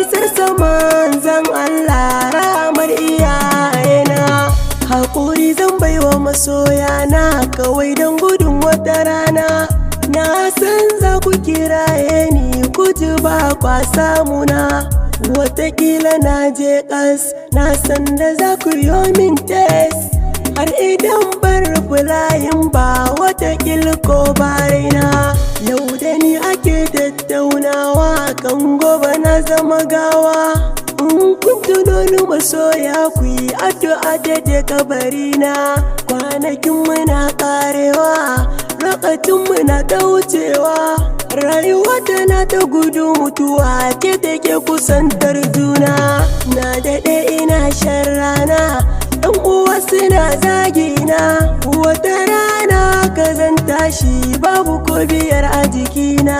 isar saman zan Allah ramar iyayena. Haƙuri zan baiwa masoyana kawai don gudun wata rana. Na san za ku kiraye ni ku ji ba kwa samuna. Wataƙila na je ƙas, na san da za ku yi min test. Har idan bar fulayin ba wataƙila ko ba raina. Yau da ni ake tattaunawa kan gobe na zama gawa. In kun tuno ni masoya ku yi addu'a da kabarina. Kwanakin muna ƙarewa, lokacin muna ta wucewa. Rayuwa tana ta gudu mutuwa ke take kusantar juna. Na daɗe ina shan rana, ɗan uwa suna zagina. Wata rana ka zan tashi babu ko biyar a jikina.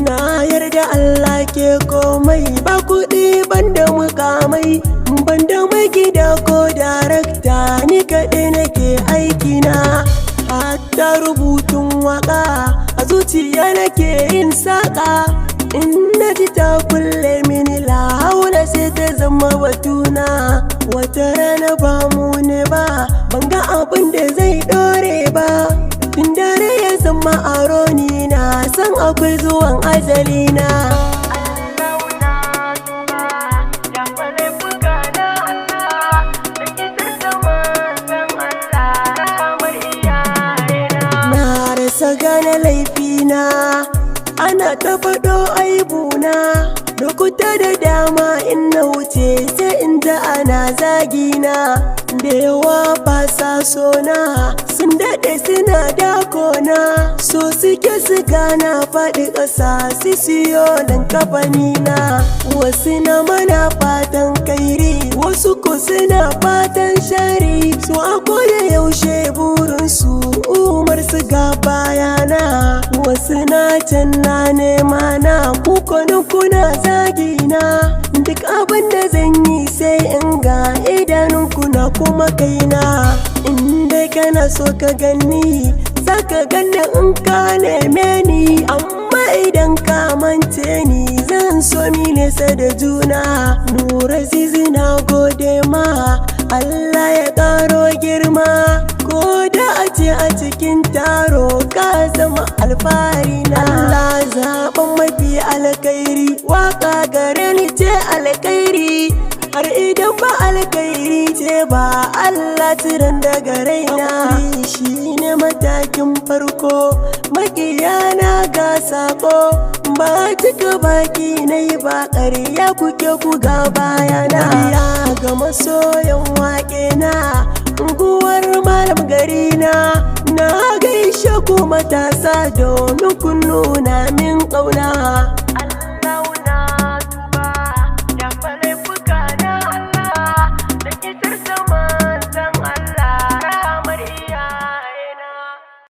Na yarda Allah ke komai, ba kuɗi banda mukamai, banda mai gida ko darakta, ni kaɗai nake aikina. Hatta rubutun waka a zuciya nake yin saƙa. In na ji ta kulle mini lahaula sai ta zama batuna. Wata rana ba mu ne ba, ban ga abin da zai ɗore ba. Tun dare ya zama aro ni na san akwai zuwan ajalina. Gane laifina ana ta faɗo aibuna. Lokuta da dama in na wuce sai in ji ana zagina. Da yawa ba sa sona, sun daɗe suna dakona. So suke su gana faɗi ƙasa su siyo nan kafanina. Wasu na mana fatan kairi, wasu ko suna fatan shari. So a koda yaushe burinsu umar su ga bayana. Wasu na can na nema na kukonin kuna zagina. Duk abin da zan yi sai in ga idanunku na kuma kaina. In dai kana so ka ganni za ka ganni in ka neme ni. Amma idan ka mance ni zan so mi nesa da juna. Nura Zizi na gode ma, Allah ya ƙaro girma. Ko da a ce a cikin taro ka zama alfahari na. Allah zaɓen mafi alkairi, waka gare ni ce alkairi. Har idan ba alkairi ce ba Allah tiran daga raina. Shi ne matakin farko, makiyana ga sako. Ba cika baki na yi ba ƙarya kuke ku ga bayana. Ya ga masoyan waƙe na unguwar malam gari na gaishe ku matasa domin kun nuna min ƙauna.